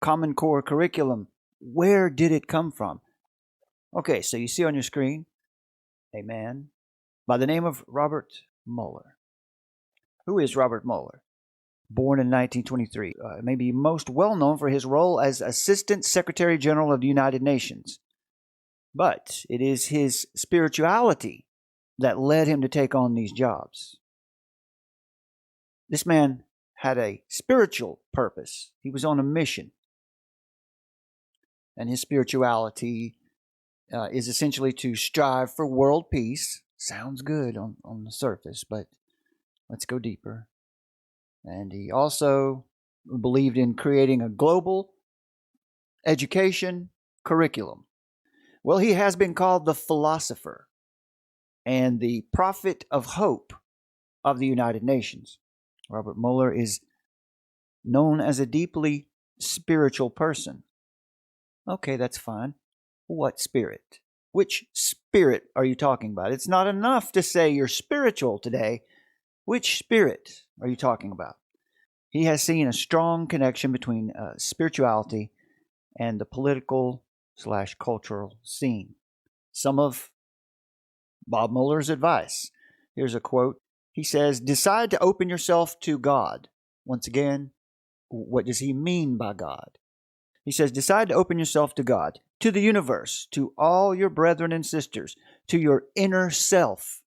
Common Core curriculum. Where did it come from? Okay, so you see on your screen a man by the name of Robert Mueller. Who is Robert Mueller? Born in 1923, maybe most well known for his role as Assistant Secretary General of the United Nations. But it is his spirituality that led him to take on these jobs. This man had a spiritual purpose. He was on a mission. And his spirituality is essentially to strive for world peace. Sounds good on the surface, but let's go deeper. And he also believed in creating a global education curriculum. Well, he has been called the philosopher and the prophet of hope of the United Nations. Robert Mueller is known as a deeply spiritual person. Okay, that's fine. What spirit? Which spirit are you talking about? It's not enough to say you're spiritual today. Which spirit are you talking about? He has seen a strong connection between spirituality and the political/cultural scene. Some of Bob Mueller's advice. Here's a quote. He says, "Decide to open yourself to God." Once again, what does he mean by God? He says, decide to open yourself to God, to the universe, to all your brethren and sisters, to your inner self,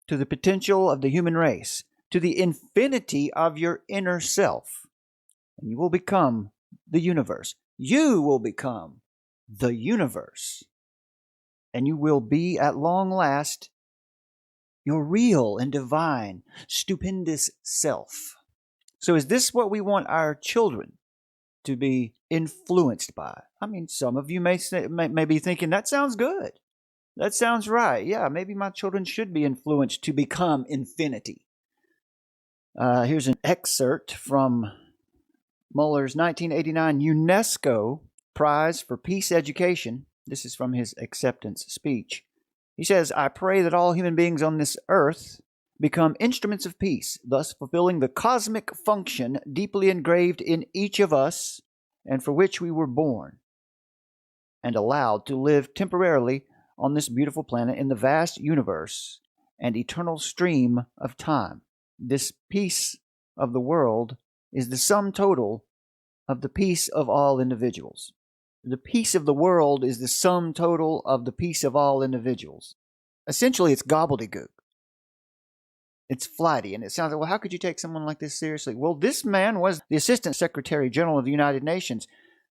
to the potential of the human race, to the infinity of your inner self. And you will become the universe. You will become the universe. And you will be, at long last, your real and divine, stupendous self. So is this what we want our children to be influenced by? I mean, some of you may be thinking, that sounds good. That sounds right. Yeah, maybe my children should be influenced to become infinity. Here's an excerpt from Mueller's 1989 UNESCO Prize for Peace Education. This is from his acceptance speech. He says, "I pray that all human beings on this earth become instruments of peace, thus fulfilling the cosmic function deeply engraved in each of us and for which we were born, and allowed to live temporarily on this beautiful planet in the vast universe and eternal stream of time. This peace of the world is the sum total of the peace of all individuals." The peace of the world is the sum total of the peace of all individuals. Essentially, it's gobbledygook. It's flighty, and it sounds like, well, how could you take someone like this seriously? Well, this man was the Assistant Secretary General of the United Nations.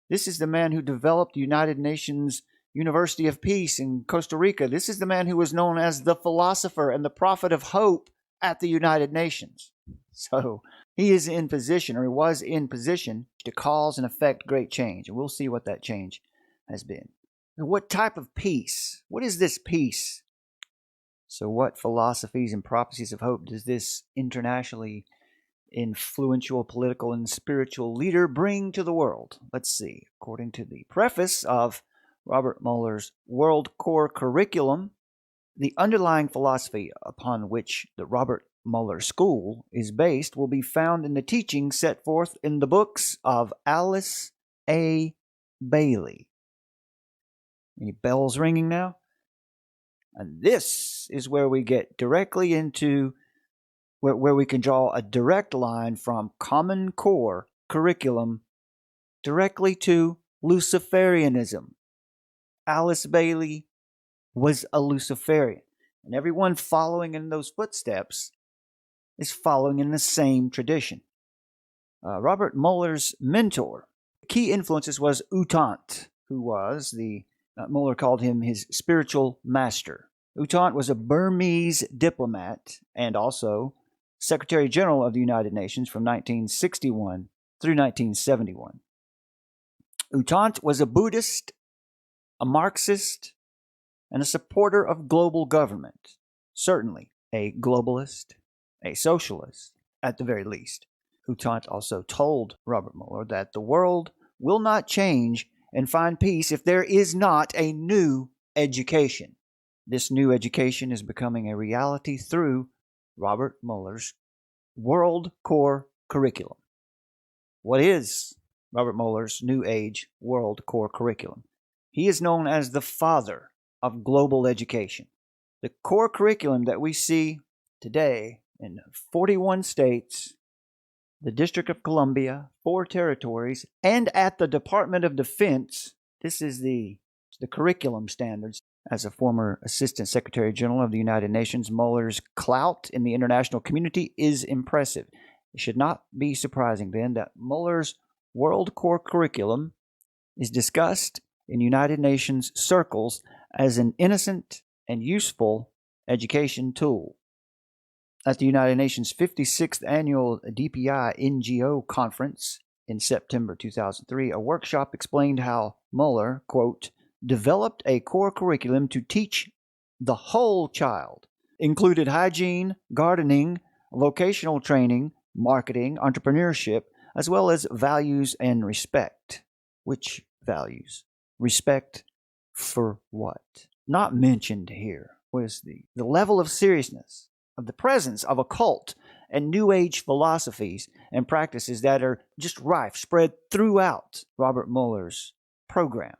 This is the man who developed the United Nations University of Peace in Costa Rica. This is the man who was known as the philosopher and the prophet of hope at the United Nations. So he is in position, or he was in position, to cause and affect great change. And we'll see what that change has been. What type of peace? What is this peace? So what philosophies and prophecies of hope does this internationally influential political and spiritual leader bring to the world? Let's see. According to the preface of Robert Mueller's World Core Curriculum, the underlying philosophy upon which the Robert Mueller School is based will be found in the teachings set forth in the books of Alice A. Bailey. Any bells ringing now? And this is where we get directly into where we can draw a direct line from Common Core curriculum directly to Luciferianism. Alice Bailey was a Luciferian, and everyone following in those footsteps is following in the same tradition. Robert Mueller's mentor, key influences was Utant, who was Mueller called him his spiritual master. Utant was a Burmese diplomat and also Secretary General of the United Nations from 1961 through 1971. Utant was a Buddhist, a Marxist, and a supporter of global government. Certainly a globalist, a socialist, at the very least. Utant also told Robert Mueller that the world will not change and find peace if there is not a new education. This new education is becoming a reality through Robert Mueller's World Core Curriculum. What is Robert Mueller's New Age World Core Curriculum. He is known as the father of global education. The core curriculum that we see today in 41 states, the District of Columbia, 4 territories, and at the Department of Defense, this is the curriculum standards. As a former Assistant Secretary General of the United Nations, Mueller's clout in the international community is impressive. It should not be surprising, then, that Mueller's World Core Curriculum is discussed in United Nations circles as an innocent and useful education tool. At the United Nations 56th Annual DPI NGO Conference in September 2003, a workshop explained how Mueller, quote, developed a core curriculum to teach the whole child, included hygiene, gardening, vocational training, marketing, entrepreneurship, as well as values and respect. Which values? Respect for what? Not mentioned here was the level of seriousness of the presence of occult and New Age philosophies and practices that are just rife, spread throughout Robert Mueller's program.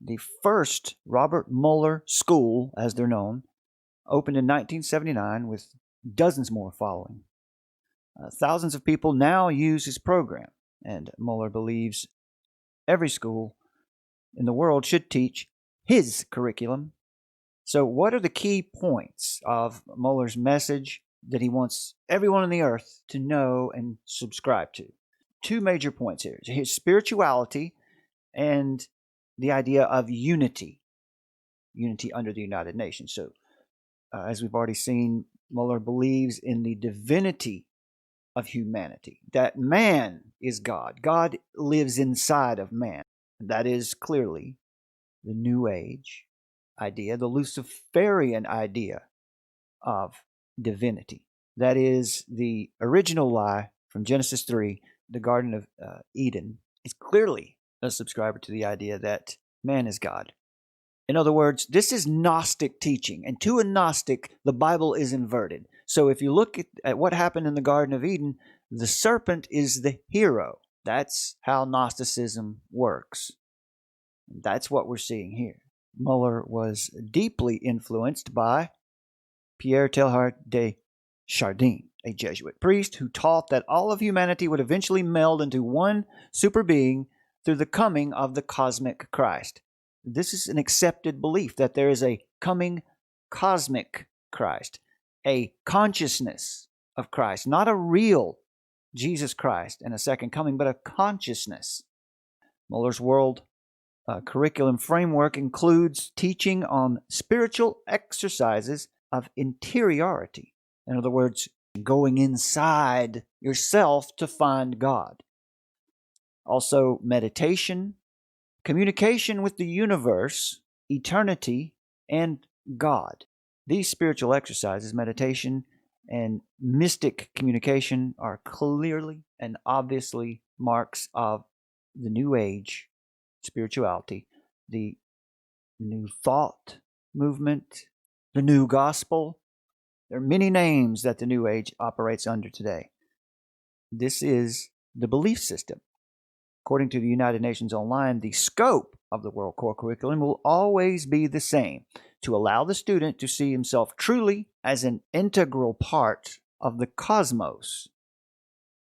The first Robert Mueller School, as they're known, opened in 1979 with dozens more following. Thousands of people now use his program, and Mueller believes every school in the world should teach his curriculum. So what are the key points of Mueller's message that he wants everyone on the earth to know and subscribe to? 2 major points here. His spirituality and the idea of unity under the United Nations. So, as we've already seen, Mueller believes in the divinity of humanity, that man is God. God lives inside of man. That is clearly the New Age idea, the Luciferian idea of divinity. That is the original lie from Genesis 3, the Garden of Eden, is clearly a subscriber to the idea that man is God. In other words, this is Gnostic teaching, and to a Gnostic, the Bible is inverted. So if you look at what happened in the Garden of Eden, the serpent is the hero. That's how Gnosticism works. That's what we're seeing here. Mueller was deeply influenced by Pierre Teilhard de Chardin, a Jesuit priest who taught that all of humanity would eventually meld into one super being through the coming of the cosmic Christ. This is an accepted belief that there is a coming cosmic Christ, a consciousness of Christ, not a real Jesus Christ and a second coming, but a consciousness. Mueller's world curriculum framework includes teaching on spiritual exercises of interiority. In other words, going inside yourself to find God. Also, meditation, communication with the universe, eternity, and God. These spiritual exercises, meditation and mystic communication, are clearly and obviously marks of the New Age spirituality, the New Thought movement, the New Gospel. There are many names that the New Age operates under today. This is the belief system. According to the United Nations Online, the scope of the World Core Curriculum will always be the same: to allow the student to see himself truly as an integral part of the cosmos.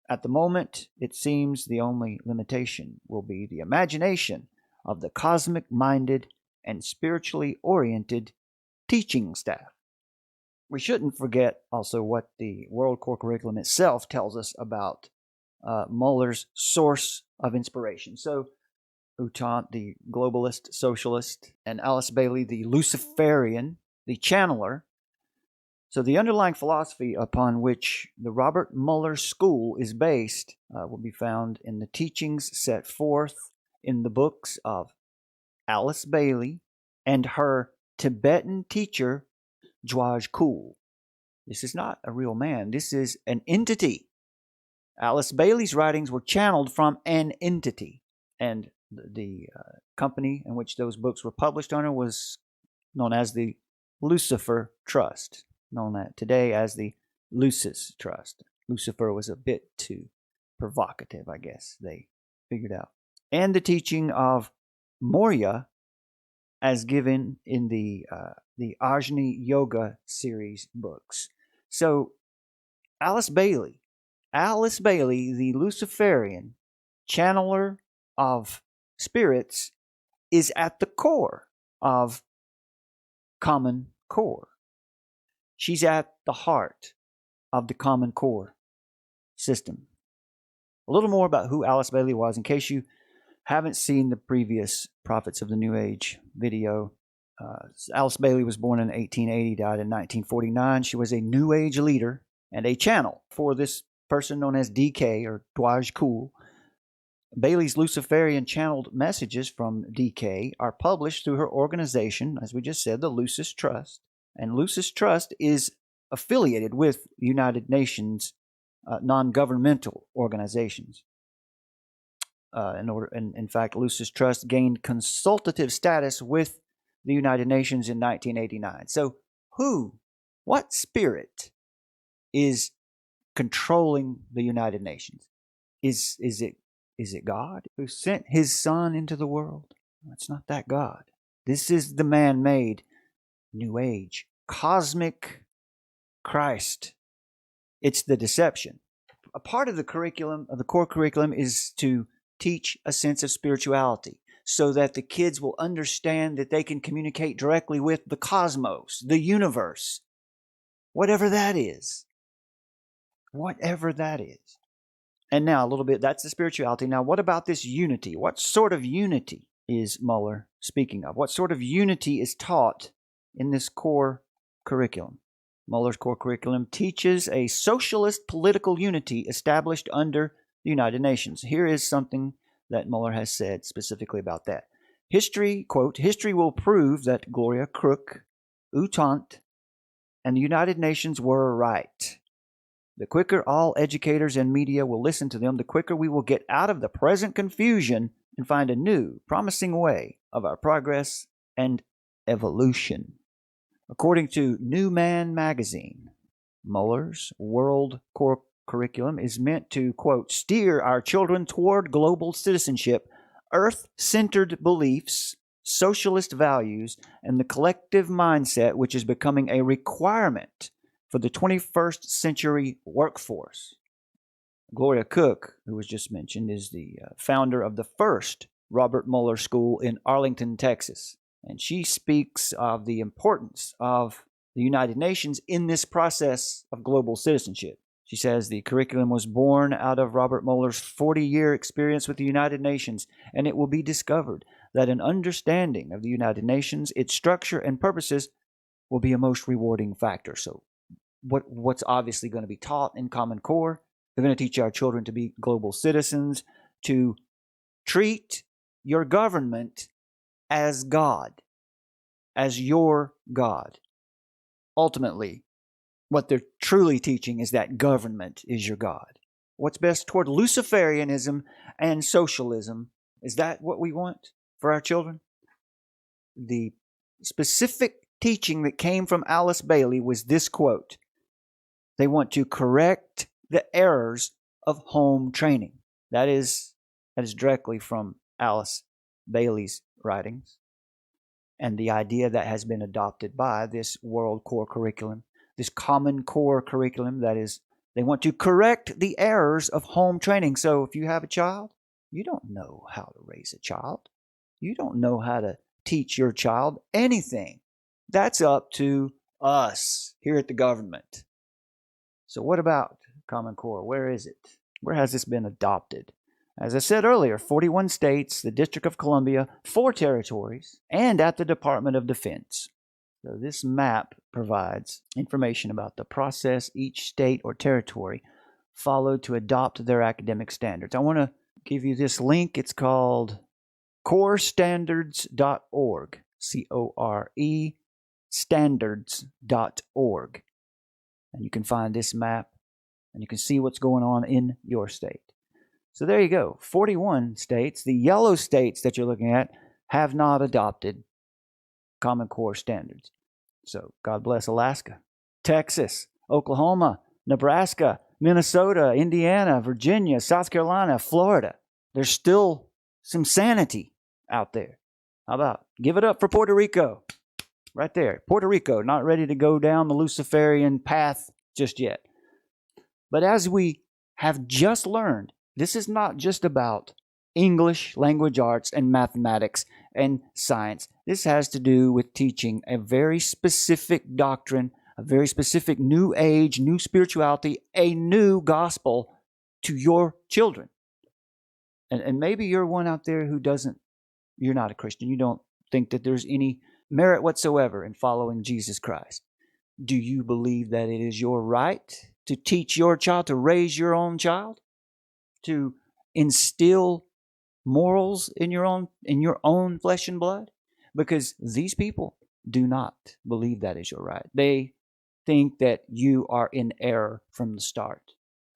At the moment, it seems the only limitation will be the imagination of the cosmic-minded and spiritually oriented teaching staff. We shouldn't forget also what the World Core Curriculum itself tells us about Mueller's source of inspiration. So, Utant, the globalist socialist, and Alice Bailey, the Luciferian, the channeler. So the underlying philosophy upon which the Robert Mueller School is based will be found in the teachings set forth in the books of Alice Bailey and her Tibetan teacher, Dwaj Kul. This is not a real man. This is an entity. Alice Bailey's writings were channeled from an entity, and the company in which those books were published under was known as the Lucis Trust, known today as the Lucis Trust. Lucifer was a bit too provocative, I guess, they figured out. and the teaching of Moria as given in the Ajni Yoga series books. So Alice Bailey, the Luciferian channeler of spirits, is at the core of Common Core. She's at the heart of the Common Core system. A little more about who Alice Bailey was in case you haven't seen the previous Prophets of the New Age video. Alice Bailey was born in 1880, died in 1949. She was a New Age leader and a channel for this person known as DK or Dwaj Kul. Bailey's Luciferian channeled messages from DK are published through her organization, as we just said, the Lucis Trust. And Lucis Trust is affiliated with United Nations non-governmental organizations. In fact, Lucis Trust gained consultative status with the United Nations in 1989. So what spirit is controlling the United Nations? Is it God who sent his Son into the world? It's not that God. This is the man-made New Age, cosmic Christ. It's the deception. A part of the curriculum, of the core curriculum, is to teach a sense of spirituality so that the kids will understand that they can communicate directly with the cosmos, the universe, whatever that is. Whatever that is. And now a little bit, that's the spirituality. Now, what about this unity? What sort of unity is Mueller speaking of? What sort of unity is taught in this core curriculum? Mueller's core curriculum teaches a socialist political unity established under the United Nations. Here is something that Mueller has said specifically about that. History, quote, history will prove that Gloria Crook, Utant, and the United Nations were right. The quicker all educators and media will listen to them, the quicker we will get out of the present confusion and find a new, promising way of our progress and evolution. According to New Man magazine, Mueller's World Core Curriculum is meant to, quote, steer our children toward global citizenship, earth-centered beliefs, socialist values, and the collective mindset which is becoming a requirement for the 21st century workforce. Gloria Cook, who was just mentioned, is the founder of the first Robert Mueller School in Arlington, Texas. And she speaks of the importance of the United Nations in this process of global citizenship. She says the curriculum was born out of Robert Mueller's 40-year experience with the United Nations, and it will be discovered that an understanding of the United Nations, its structure and purposes, will be a most rewarding factor. So what's obviously going to be taught in Common Core? They're going to teach our children to be global citizens, to treat your government as God, as your God. Ultimately, what they're truly teaching is that government is your God. What's best toward Luciferianism and socialism, is that what we want for our children? The specific teaching that came from Alice Bailey was this quote: they want to correct the errors of home training. That is directly from Alice Bailey's writings, and the idea that has been adopted by this World Core Curriculum, this Common Core Curriculum, that is, they want to correct the errors of home training. So if you have a child, you don't know how to raise a child. You don't know how to teach your child anything. That's up to us here at the government. So what about Common Core? Where is it? Where has this been adopted? As I said earlier, 41 states, the District of Columbia, 4 territories, and at the Department of Defense. So this map provides information about the process each state or territory followed to adopt their academic standards. I want to give you this link. It's called corestandards.org, C-O-R-E, standards.org. And you can find this map, and you can see what's going on in your state. So there you go. 41 states, the yellow states that you're looking at, have not adopted Common Core standards. So God bless Alaska, Texas, Oklahoma, Nebraska, Minnesota, Indiana, Virginia, South Carolina, Florida. There's still some sanity out there. How about give it up for Puerto Rico? Right there. Puerto Rico, not ready to go down the Luciferian path just yet. But as we have just learned, this is not just about English, language arts, and mathematics and science. This has to do with teaching a very specific doctrine, a very specific new age, new spirituality, a new gospel to your children. And maybe you're one out there who you're not a Christian. You don't think that there's any merit whatsoever in following Jesus Christ. Do you believe that it is your right to teach your child, to raise your own child, to instill morals in your own flesh and blood? Because these people do not believe that is your right. They think that you are in error from the start.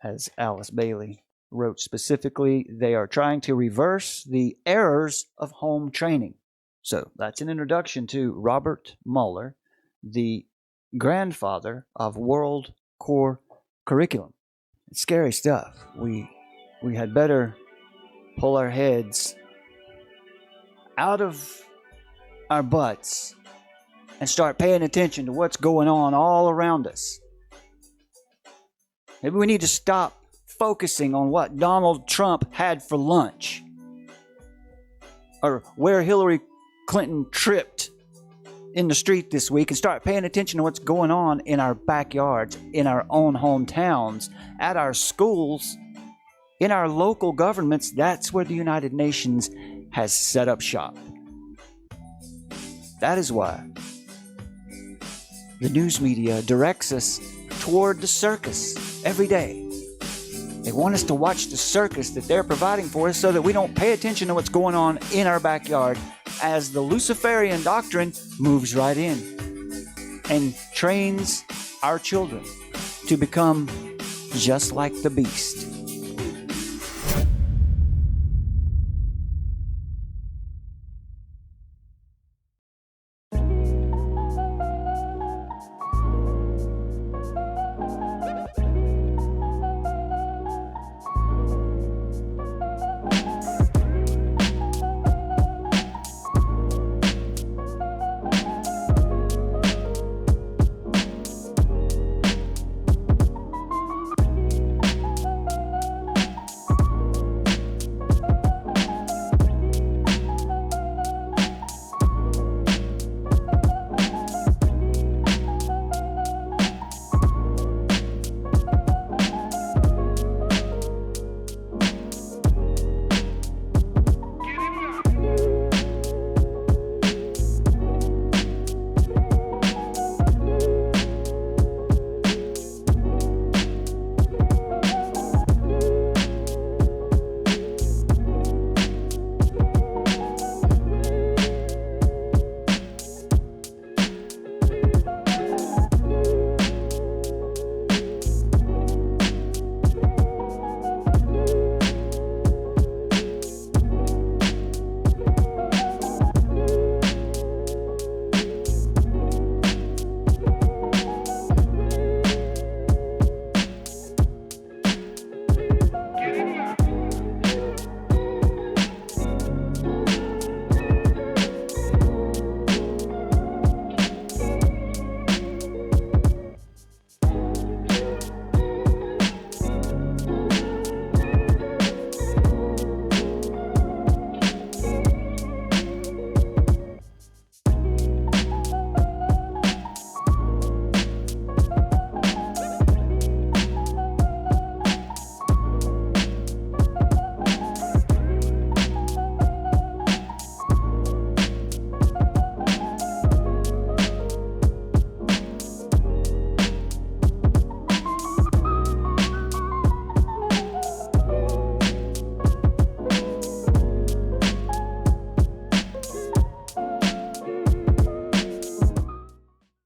As Alice Bailey wrote specifically, they are trying to reverse the errors of home training. So that's an introduction to Robert Mueller, the grandfather of World Core Curriculum. It's scary stuff. We had better pull our heads out of our butts and start paying attention to what's going on all around us. Maybe we need to stop focusing on what Donald Trump had for lunch, or where Hillary Clinton tripped in the street this week, and start paying attention to what's going on in our backyards, in our own hometowns, at our schools, in our local governments. That's where the United Nations has set up shop. That is why the news media directs us toward the circus every day. They want us to watch the circus that they're providing for us so that we don't pay attention to what's going on in our backyard, as the Luciferian doctrine moves right in and trains our children to become just like the beast.